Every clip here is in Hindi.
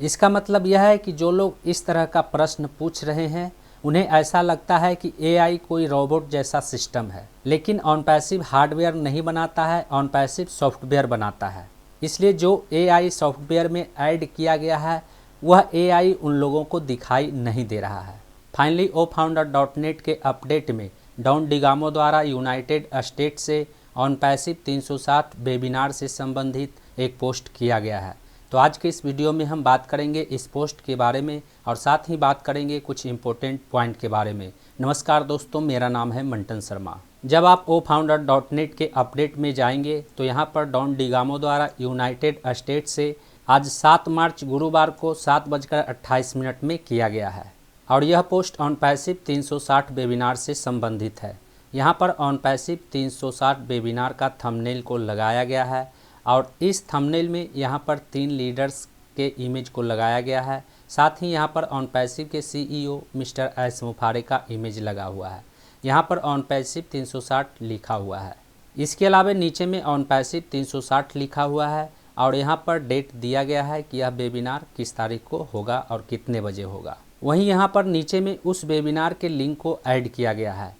इसका मतलब यह है कि जो लोग इस तरह का प्रश्न पूछ रहे हैं उन्हें ऐसा लगता है कि एआई कोई रोबोट जैसा सिस्टम है, लेकिन ऑनपैसिव हार्डवेयर नहीं बनाता है, ऑनपैसिव सॉफ्टवेयर बनाता है। इसलिए जो एआई सॉफ्टवेयर में ऐड किया गया है वह एआई उन लोगों को दिखाई नहीं दे रहा है। फाइनली oFounder.net के अपडेट में डॉन डिगामो द्वारा यूनाइटेड स्टेट से ऑनपैसिव 360 वेबिनार से संबंधित एक पोस्ट किया गया है। तो आज के इस वीडियो में हम बात करेंगे इस पोस्ट के बारे में और साथ ही बात करेंगे कुछ इंपॉर्टेंट पॉइंट के बारे में। नमस्कार दोस्तों, मेरा नाम है मंटन शर्मा। जब आप oFounder.net के अपडेट में जाएंगे तो यहाँ पर डॉन डिगामो द्वारा यूनाइटेड स्टेट से आज 7 मार्च गुरुवार को 7:28 में किया गया है और यह पोस्ट ऑनपैसिव 360 वेबिनार से संबंधित है। यहाँ पर ऑनपैसिव 360 वेबिनार का थंबनेल को लगाया गया है और इस थंबनेल में यहाँ पर 3 लीडर्स के इमेज को लगाया गया है। साथ ही यहाँ पर ऑनपैसिव के सीईओ मिस्टर एस मुफारे का इमेज लगा हुआ है। यहाँ पर ऑनपैसिव 360 लिखा हुआ है। इसके अलावा नीचे में ऑनपैसिव 360 लिखा हुआ है और यहाँ पर डेट दिया गया है कि यह वेबिनार किस तारीख को होगा और कितने बजे होगा। वहीं यहाँ पर नीचे में उस वेबिनार के लिंक को ऐड किया गया है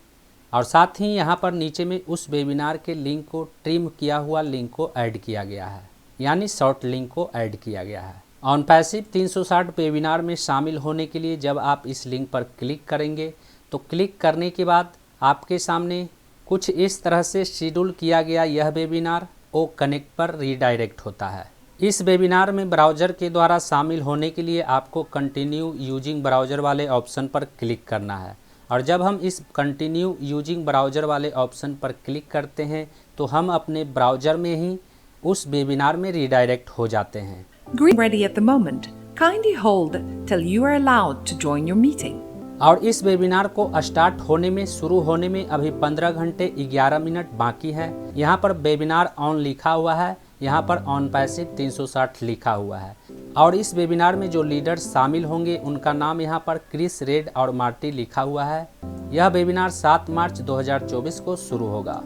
और साथ ही यहाँ पर नीचे में उस वेबिनार के लिंक को ट्रिम किया हुआ लिंक को ऐड किया गया है, यानी शॉर्ट लिंक को ऐड किया गया है। ऑनपैसिव 360 वेबिनार में शामिल होने के लिए जब आप इस लिंक पर क्लिक करेंगे तो क्लिक करने के बाद आपके सामने कुछ इस तरह से शेड्यूल किया गया यह वेबिनार ओ कनेक्ट पर रीडायरेक्ट होता है। इस वेबिनार में ब्राउज़र के द्वारा शामिल होने के लिए आपको कंटिन्यू यूजिंग ब्राउज़र वाले ऑप्शन पर क्लिक करना है और जब हम इस कंटिन्यू यूजिंग ब्राउज़र वाले ऑप्शन पर क्लिक करते हैं तो हम अपने ब्राउज़र में ही उस वेबिनार में रीडायरेक्ट हो जाते हैं। Ready at the moment. Kindly hold till you are allowed to join your meeting. और इस वेबिनार को स्टार्ट होने में शुरू होने में अभी 15 घंटे 11 मिनट बाकी है। यहाँ पर वेबिनार ऑन लिखा हुआ है, यहाँ पर ऑनपैसिव 360 लिखा हुआ है और इस वेबिनार में जो लीडर शामिल होंगे उनका नाम यहाँ पर क्रिस रेड और मार्टी लिखा हुआ है। यह वेबिनार 7 मार्च 2024 को शुरू होगा।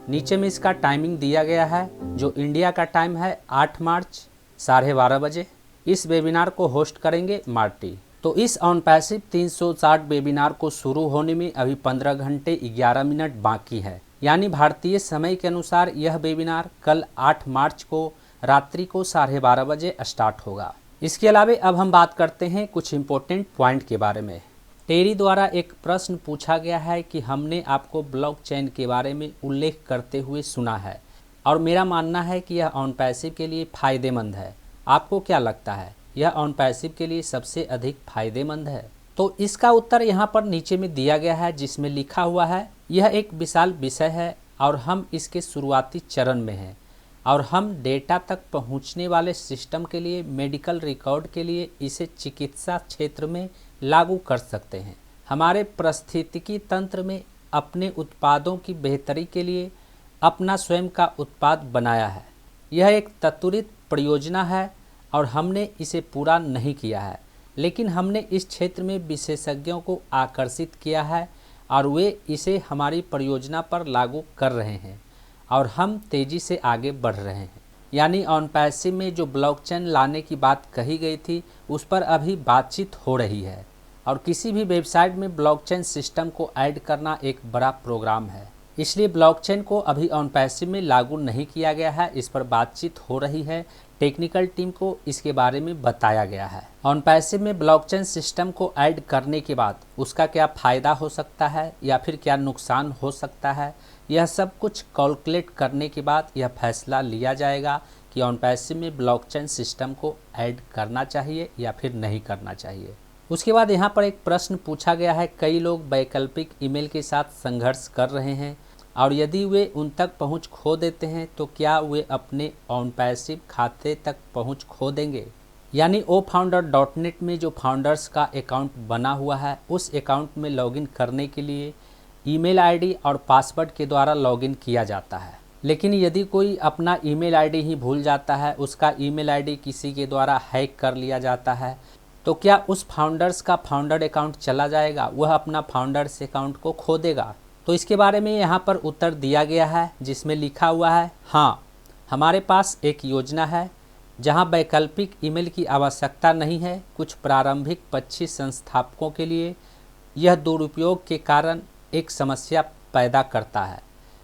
नीचे में इसका टाइमिंग दिया गया है जो इंडिया का टाइम है 8 मार्च 12:30 बजे। इस वेबिनार को होस्ट करेंगे मार्टी। तो इस ऑनपैसिव 360 वेबिनार को शुरू होने में अभी 15 घंटे 11 मिनट बाकी है, यानी भारतीय समय के अनुसार यह वेबिनार कल 8 मार्च को रात्रि को 12:30 बजे स्टार्ट होगा। इसके अलावा अब हम बात करते हैं कुछ इंपॉर्टेंट पॉइंट के बारे में। टेरी द्वारा एक प्रश्न पूछा गया है कि हमने आपको ब्लॉकचेन के बारे में उल्लेख करते हुए सुना है और मेरा मानना है कि यह ऑनपैसिव के लिए फ़ायदेमंद है। आपको क्या लगता है, यह ऑनपैसिव के लिए सबसे अधिक फ़ायदेमंद है? तो इसका उत्तर यहाँ पर नीचे में दिया गया है जिसमें लिखा हुआ है यह एक विशाल विषय है और हम इसके शुरुआती चरण में हैं और हम डेटा तक पहुँचने वाले सिस्टम के लिए, मेडिकल रिकॉर्ड के लिए इसे चिकित्सा क्षेत्र में लागू कर सकते हैं। हमारे पारिस्थितिकी तंत्र में अपने उत्पादों की बेहतरी के लिए अपना स्वयं का उत्पाद बनाया है। यह एक त्वरित परियोजना है और हमने इसे पूरा नहीं किया है, लेकिन हमने इस क्षेत्र में विशेषज्ञों को आकर्षित किया है और वे इसे हमारी परियोजना पर लागू कर रहे हैं और हम तेज़ी से आगे बढ़ रहे हैं। यानी ऑनपैसिव में जो ब्लॉकचेन लाने की बात कही गई थी उस पर अभी बातचीत हो रही है और किसी भी वेबसाइट में ब्लॉकचेन सिस्टम को ऐड करना एक बड़ा प्रोग्राम है, इसलिए ब्लॉकचेन को अभी ऑनपैसिव में लागू नहीं किया गया है। इस पर बातचीत हो रही है, टेक्निकल टीम को इसके बारे में बताया गया है। ऑनपैसिव में ब्लॉकचेन सिस्टम को ऐड करने के बाद उसका क्या फ़ायदा हो सकता है या फिर क्या नुकसान हो सकता है, यह सब कुछ कैलकुलेट करने के बाद यह फैसला लिया जाएगा कि ऑनपैसिव में ब्लॉकचेन सिस्टम को ऐड करना चाहिए या फिर नहीं करना चाहिए। उसके बाद यहाँ पर एक प्रश्न पूछा गया है, कई लोग वैकल्पिक ईमेल के साथ संघर्ष कर रहे हैं और यदि वे उन तक पहुंच खो देते हैं तो क्या वे अपने ऑनपैसिव खाते तक पहुंच खो देंगे? यानी oFounder.net में जो फाउंडर्स का अकाउंट बना हुआ है उस अकाउंट में लॉगिन करने के लिए ईमेल आईडी और पासवर्ड के द्वारा लॉगिन किया जाता है, लेकिन यदि कोई अपना ईमेल आईडी ही भूल जाता है, उसका ईमेल आईडी किसी के द्वारा हैक कर लिया जाता है, तो क्या उस फाउंडर्स का फाउंडर अकाउंट चला जाएगा, वह अपना फाउंडर्स अकाउंट को खो देगा? तो इसके बारे में यहाँ पर उत्तर दिया गया है जिसमें लिखा हुआ है हाँ, हमारे पास एक योजना है जहां वैकल्पिक ईमेल की आवश्यकता नहीं है। कुछ प्रारंभिक पक्षी संस्थापकों के लिए यह दुरुपयोग के कारण एक समस्या पैदा करता है।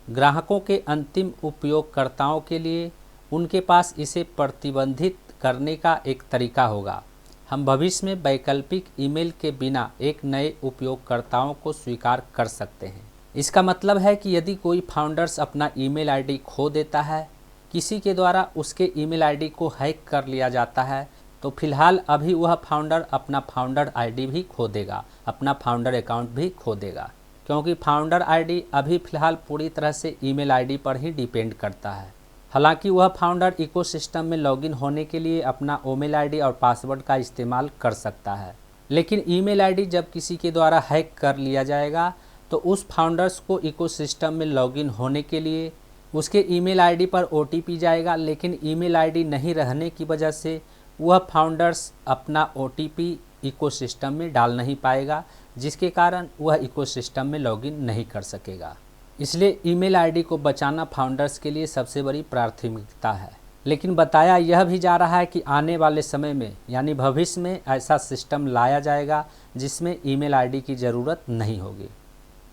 ग्राहकों के अंतिम उपयोगकर्ताओं के लिए उनके पास इसे प्रतिबंधित करने का एक तरीका होगा। हम भविष्य में वैकल्पिक ईमेल के बिना एक नए उपयोगकर्ताओं को स्वीकार कर सकते हैं। इसका मतलब है कि यदि कोई फाउंडर्स अपना ईमेल आईडी खो देता है, किसी के द्वारा उसके ईमेल आईडी को हैक कर लिया जाता है, तो फिलहाल अभी वह फाउंडर अपना फाउंडर आईडी भी खो देगा, अपना फाउंडर अकाउंट भी खो देगा, क्योंकि फाउंडर आईडी अभी फ़िलहाल पूरी तरह से ईमेल आईडी पर ही डिपेंड करता है। हालांकि वह फाउंडर इकोसिस्टम में लॉगिन होने के लिए अपना ईमेल आईडी और पासवर्ड का इस्तेमाल कर सकता है, लेकिन ईमेल आईडी जब किसी के द्वारा हैक कर लिया जाएगा तो उस फाउंडर्स को इकोसिस्टम में लॉगिन होने के लिए उसके ईमेल आईडी पर ओटीपी जाएगा, लेकिन ईमेल आईडी नहीं रहने की वजह से वह फाउंडर्स अपना ओटीपी इकोसिस्टम में डाल नहीं पाएगा, जिसके कारण वह इकोसिस्टम में लॉगिन नहीं कर सकेगा। इसलिए ईमेल आईडी को बचाना फाउंडर्स के लिए सबसे बड़ी प्राथमिकता है। लेकिन बताया यह भी जा रहा है कि आने वाले समय में यानी भविष्य में ऐसा सिस्टम लाया जाएगा जिसमें ईमेल आईडी की ज़रूरत नहीं होगी।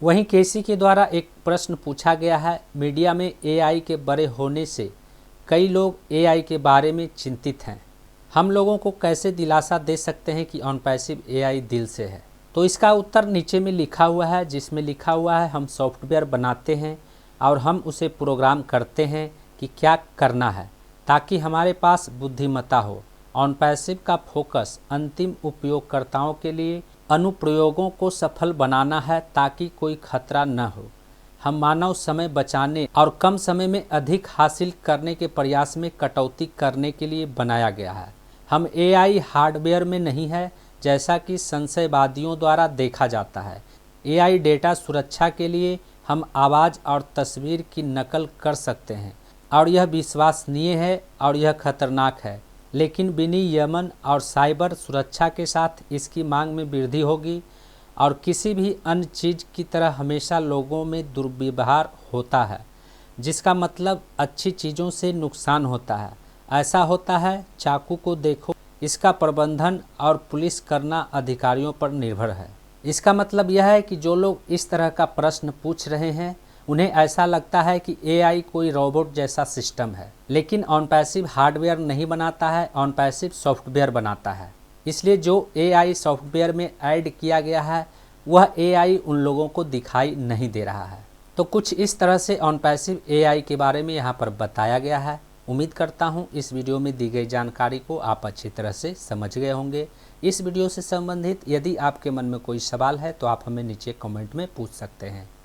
वहीं केसी के द्वारा एक प्रश्न पूछा गया है, मीडिया में एआई के बड़े होने से कई लोग एआई के बारे में चिंतित हैं, हम लोगों को कैसे दिलासा दे सकते हैं कि ऑनपैसिव एआई दिल से है। तो इसका उत्तर नीचे में लिखा हुआ है, जिसमें लिखा हुआ है हम सॉफ्टवेयर बनाते हैं और हम उसे प्रोग्राम करते हैं कि क्या करना है ताकि हमारे पास बुद्धिमत्ता हो। ऑनपैसिव का फोकस अंतिम उपयोगकर्ताओं के लिए अनुप्रयोगों को सफल बनाना है ताकि कोई खतरा न हो। हम मानव समय बचाने और कम समय में अधिक हासिल करने के प्रयास में कटौती करने के लिए बनाया गया है। हम एआई हार्डवेयर में नहीं है, जैसा कि संशयवादियों द्वारा देखा जाता है। एआई डेटा सुरक्षा के लिए हम आवाज़ और तस्वीर की नकल कर सकते हैं और यह विश्वसनीय है और यह खतरनाक है, लेकिन विनियमन और साइबर सुरक्षा के साथ इसकी मांग में वृद्धि होगी और किसी भी अन्य चीज़ की तरह हमेशा लोगों में दुर्व्यवहार होता है, जिसका मतलब अच्छी चीज़ों से नुकसान होता है। ऐसा होता है, चाकू को देखो, इसका प्रबंधन और पुलिस करना अधिकारियों पर निर्भर है। इसका मतलब यह है कि जो लोग इस तरह का प्रश्न पूछ रहे हैं उन्हें ऐसा लगता है कि एआई कोई रोबोट जैसा सिस्टम है, लेकिन ऑनपैसिव हार्डवेयर नहीं बनाता है, ऑनपैसिव सॉफ्टवेयर बनाता है। इसलिए जो एआई सॉफ्टवेयर में ऐड किया गया है वह एआई उन लोगों को दिखाई नहीं दे रहा है। तो कुछ इस तरह से ऑनपैसिव एआई के बारे में यहाँ पर बताया गया है। उम्मीद करता हूँ इस वीडियो में दी गई जानकारी को आप अच्छी तरह से समझ गए होंगे। इस वीडियो से संबंधित यदि आपके मन में कोई सवाल है तो आप हमें नीचे कमेंट में पूछ सकते हैं।